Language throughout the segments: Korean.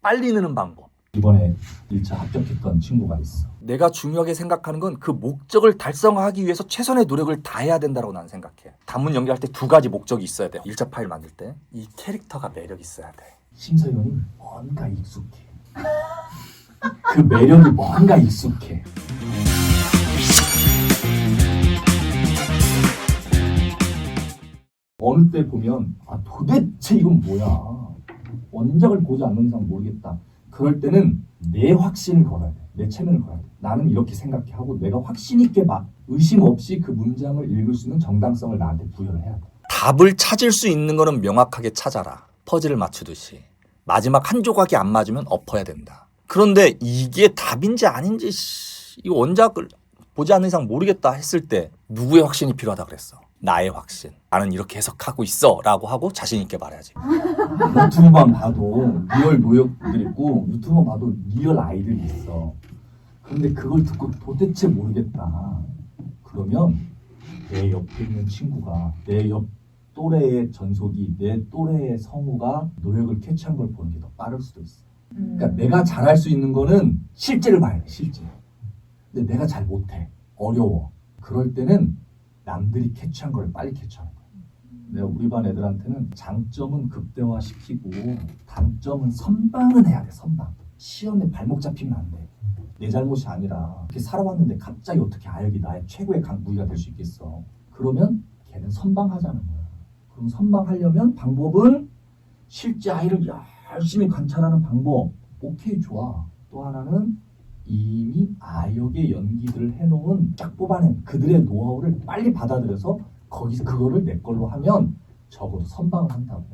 빨리 느는 방법. 이번에 1차 합격했던 친구가 있어. 내가 중요하게 생각하는 건 그 목적을 달성하기 위해서 최선의 노력을 다해야 된다고 나는 생각해. 단문 연기할 때 두 가지 목적이 있어야 돼. 1차 파일 만들 때 이 캐릭터가 매력 있어야 돼. 심서연이 뭔가 익숙해. 그 매력이 뭔가 익숙해. 어느 때 보면 도대체 이건 뭐야. 원작을 보지 않는 이상 모르겠다. 그럴 때는 내 확신을 걸어야 돼. 내 체면을 걸어야 돼. 나는 이렇게 생각해 하고 내가 확신 있게 막 의심 없이 그 문장을 읽을 수 있는 정당성을 나한테 부여를 해야 돼. 답을 찾을 수 있는 거는 명확하게 찾아라. 퍼즐을 맞추듯이. 마지막 한 조각이 안 맞으면 엎어야 된다. 그런데 이게 답인지 아닌지 이 원작을 보지 않는 이상 모르겠다 했을 때 누구의 확신이 필요하다 그랬어? 나의 확신. 나는 이렇게 해석하고 있어 라고 하고 자신 있게 말해야지. 유튜브만 봐도 리얼 노역들 있고 유튜브만 봐도 리얼 아이들이 있어. 근데 그걸 듣고 도대체 모르겠다. 그러면 내 옆에 있는 친구가 내 옆 또래의 전속이 내 또래의 성우가 노력을 캐치한 걸 보는 게 더 빠를 수도 있어. 그러니까 내가 잘할 수 있는 거는 실제를 봐야 돼. 실제. 근데 내가 잘 못해. 어려워. 그럴 때는 남들이 캐치한 걸 빨리 캐치하는 거야. 내가 우리 반 애들한테는 장점은 극대화시키고 단점은 선방은 해야 돼. 선방. 시험에 발목 잡히면 안 돼. 내 잘못이 아니라 이렇게 살아왔는데 갑자기 어떻게 아역이 나의 최고의 무기가 될 수 있겠어. 그러면 걔는 선방하자는 거야. 그럼 선방하려면 방법은 실제 아이를 열심히 관찰하는 방법. 오케이, 좋아. 또 하나는 이미 아역의 연기들을 해놓은 쫙 뽑아낸 그들의 노하우를 빨리 받아들여서 거기서 그거를 내 걸로 하면 적어도 선방을 한다고.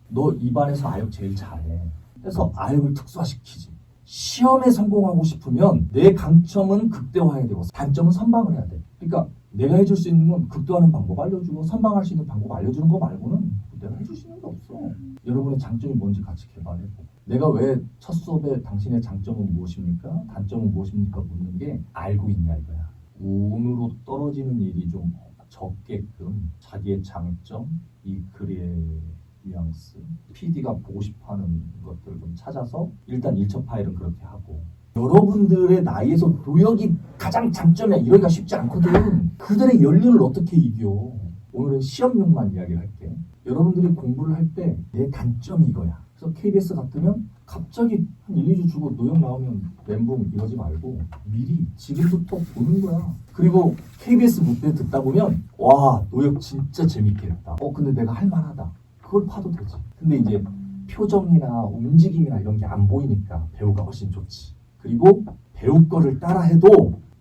너 이 반에서 아역 제일 잘해. 그래서 아역을 특수화시키지. 시험에 성공하고 싶으면 내 강점은 극대화해야 되고 단점은 선방을 해야 돼. 그러니까 내가 해줄 수 있는 건 극대화하는 방법 알려주고 선방할 수 있는 방법 알려주는 거 말고는 내가 해줄 수 있는 게 없어. 여러분의 장점이 뭔지 같이 개발해보고. 내가 왜 첫 수업에 당신의 장점은 무엇입니까? 단점은 무엇입니까? 묻는 게 알고 있냐 이거야. 운으로 떨어지는 일이 좀 적게끔 자기의 장점, 이 글의 뉘앙스, PD가 보고 싶어하는 것들을 좀 찾아서 일단 1차 파일은 그렇게 하고 여러분들의 나이에서 노역이 가장 장점이야. 이러기가 쉽지 않거든. 그들의 연륜을 어떻게 이겨. 오늘은 시험용만 이야기를 할게. 여러분들이 공부를 할 때 내 단점이 이거야. 그래서 KBS 같으면 갑자기 한 1, 2주 주고 노역 나오면 멘붕 이러지 말고 미리 지금부터 보는 거야. 그리고 KBS 무대 듣다 보면 와 노역 진짜 재밌게 했다. 근데 내가 할 만하다. 그걸 파도 되지. 근데 이제 표정이나 움직임이나 이런 게 안 보이니까 배우가 훨씬 좋지. 그리고 배우 거를 따라 해도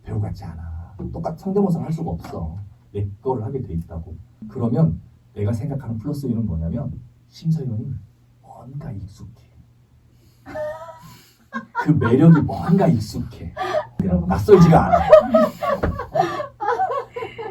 배우 같지 않아. 똑같은 성대모사를 할 수가 없어. 내 거를 하게 돼 있다고. 그러면 내가 생각하는 플러스 위는 뭐냐면 심서연이 뭔가 익숙해. 그 매력이 뭔가 익숙해. 낯설지가 않아.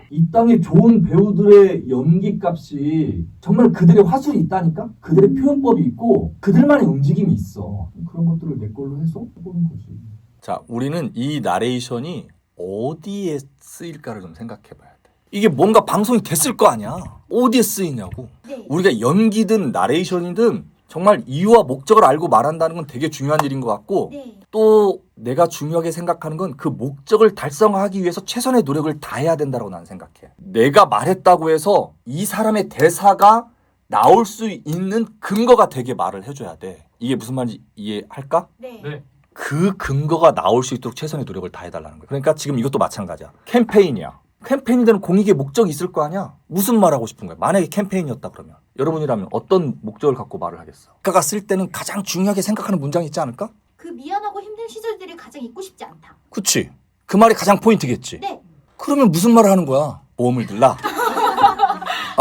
이 땅에 좋은 배우들의 연기값이 정말 그들의 화술이 있다니까? 그들의 표현법이 있고 그들만의 움직임이 있어. 그런 것들을 내 걸로 해서 해보는 거지. 자, 우리는 이 나레이션이 어디에 쓰일까를 좀 생각해 봐야 돼. 이게 뭔가 방송이 됐을 거 아니야. 어디에 쓰이냐고. 네. 우리가 연기든 나레이션이든 정말 이유와 목적을 알고 말한다는 건 되게 중요한 일인 것 같고 네. 또 내가 중요하게 생각하는 건 그 목적을 달성하기 위해서 최선의 노력을 다해야 된다고 나는 생각해. 내가 말했다고 해서 이 사람의 대사가 나올 수 있는 근거가 되게 말을 해줘야 돼. 이게 무슨 말인지 이해할까? 네. 네. 그 근거가 나올 수 있도록 최선의 노력을 다해달라는 거야. 그러니까 지금 이것도 마찬가지야. 캠페인이야. 캠페인이 되는 공익의 목적이 있을 거 아니야? 무슨 말 하고 싶은 거야? 만약에 캠페인이었다 그러면 여러분이라면 어떤 목적을 갖고 말을 하겠어? 작가가 쓸 때는 가장 중요하게 생각하는 문장이 있지 않을까? 그 미안하고 힘든 시절들이 가장 잊고 싶지 않다. 그치? 그 말이 가장 포인트겠지? 네. 그러면 무슨 말을 하는 거야? 보험을 들라?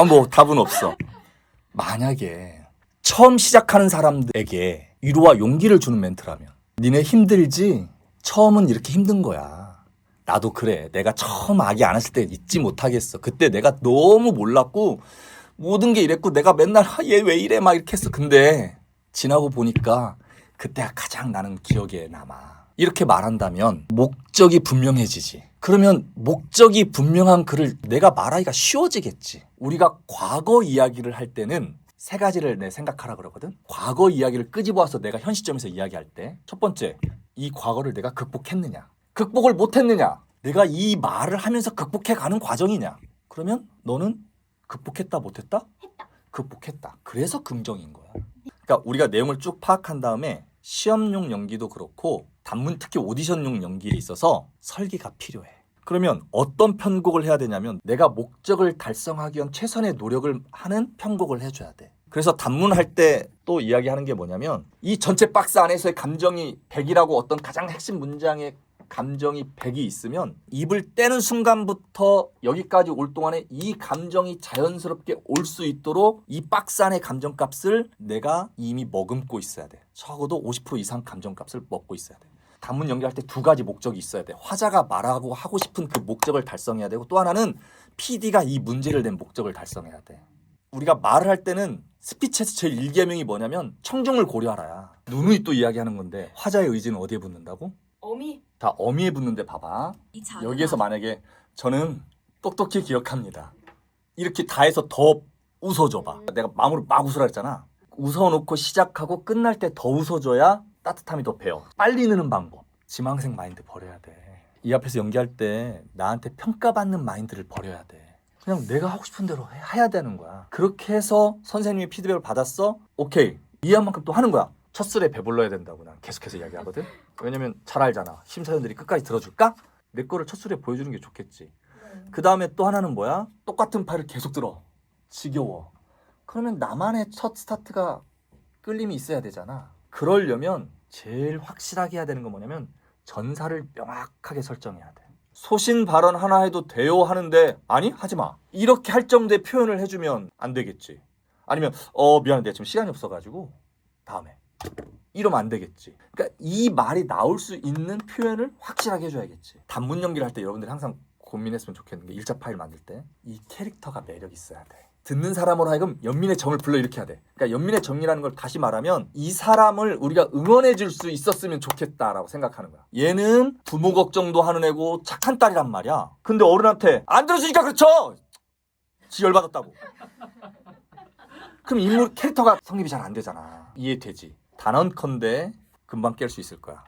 뭐 답은 없어. 만약에 처음 시작하는 사람들에게 위로와 용기를 주는 멘트라면 니네 힘들지? 처음은 이렇게 힘든 거야. 나도 그래. 내가 처음 아기 안았을 때 잊지 못하겠어. 그때 내가 너무 몰랐고 모든 게 이랬고 내가 맨날 얘 왜 이래 막 이렇게 했어. 근데 지나고 보니까 그때가 가장 나는 기억에 남아. 이렇게 말한다면 목적이 분명해지지. 그러면 목적이 분명한 글을 내가 말하기가 쉬워지겠지. 우리가 과거 이야기를 할 때는 세 가지를 내 생각하라 그러거든. 과거 이야기를 끄집어와서 내가 현 시점에서 이야기할 때 첫 번째, 이 과거를 내가 극복했느냐, 극복을 못했느냐, 내가 이 말을 하면서 극복해가는 과정이냐. 그러면 너는 극복했다 못했다? 했다. 극복했다. 그래서 긍정인 거야. 그러니까 우리가 내용을 쭉 파악한 다음에 시험용 연기도 그렇고 단문 특히 오디션용 연기에 있어서 설계가 필요해. 그러면 어떤 편곡을 해야 되냐면 내가 목적을 달성하기 위한 최선의 노력을 하는 편곡을 해줘야 돼. 그래서 단문할 때 또 이야기하는 게 뭐냐면 이 전체 박스 안에서의 감정이 100이라고 어떤 가장 핵심 문장의 감정이 100이 있으면 입을 떼는 순간부터 여기까지 올 동안에 이 감정이 자연스럽게 올 수 있도록 이 박스 안의 감정값을 내가 이미 머금고 있어야 돼. 적어도 50% 이상 감정값을 먹고 있어야 돼. 단문 연기할 때 두 가지 목적이 있어야 돼. 화자가 말하고 하고 싶은 그 목적을 달성해야 되고 또 하나는 PD가 이 문제를 낸 목적을 달성해야 돼. 우리가 말을 할 때는 스피치에서 제일 일계명이 뭐냐면 청중을 고려하라야. 누누이 또 이야기하는 건데 화자의 의지는 어디에 붙는다고? 어미. 다 어미에 붙는데 봐봐. 여기에서 만약에 저는 똑똑히 기억합니다. 이렇게 다 해서 더 웃어줘봐. 내가 마무리 막 웃으라 했잖아. 웃어놓고 시작하고 끝날 때 더 웃어줘야 따뜻함이 더 배어. 빨리 느는 방법. 지망생 마인드 버려야 돼. 이 앞에서 연기할 때 나한테 평가받는 마인드를 버려야 돼. 그냥 내가 하고 싶은 대로 해야 되는 거야. 그렇게 해서 선생님이 피드백을 받았어? 오케이. 이해한 만큼 또 하는 거야. 첫 술에 배불러야 된다고 난 계속해서 이야기하거든. 왜냐면 잘 알잖아. 심사위원들이 끝까지 들어줄까? 내 거를 첫 술에 보여주는 게 좋겠지. 그 다음에 또 하나는 뭐야? 똑같은 파일을 계속 들어. 지겨워. 그러면 나만의 첫 스타트가 끌림이 있어야 되잖아. 그러려면 제일 확실하게 해야 되는 건 뭐냐면 전사를 명확하게 설정해야 돼. 소신 발언 하나 해도 돼요 하는데 아니 하지 마. 이렇게 할 정도의 표현을 해주면 안 되겠지. 아니면 미안한데 지금 시간이 없어가지고 다음에 이러면 안 되겠지. 그러니까 이 말이 나올 수 있는 표현을 확실하게 해줘야겠지. 단문 연기를 할 때 여러분들이 항상 고민했으면 좋겠는 게 1차 파일 만들 때 이 캐릭터가 매력 있어야 돼. 듣는 사람으로 하여금 연민의 정을 불러일으켜야 돼. 그러니까 연민의 정이라는 걸 다시 말하면 이 사람을 우리가 응원해 줄 수 있었으면 좋겠다라고 생각하는 거야. 얘는 부모 걱정도 하는 애고 착한 딸이란 말이야. 근데 어른한테 안 들어주니까 그렇죠. 지 열받았다고. 그럼 인물 캐릭터가 성립이 잘 안 되잖아. 이해되지? 단언컨대 금방 깰 수 있을 거야.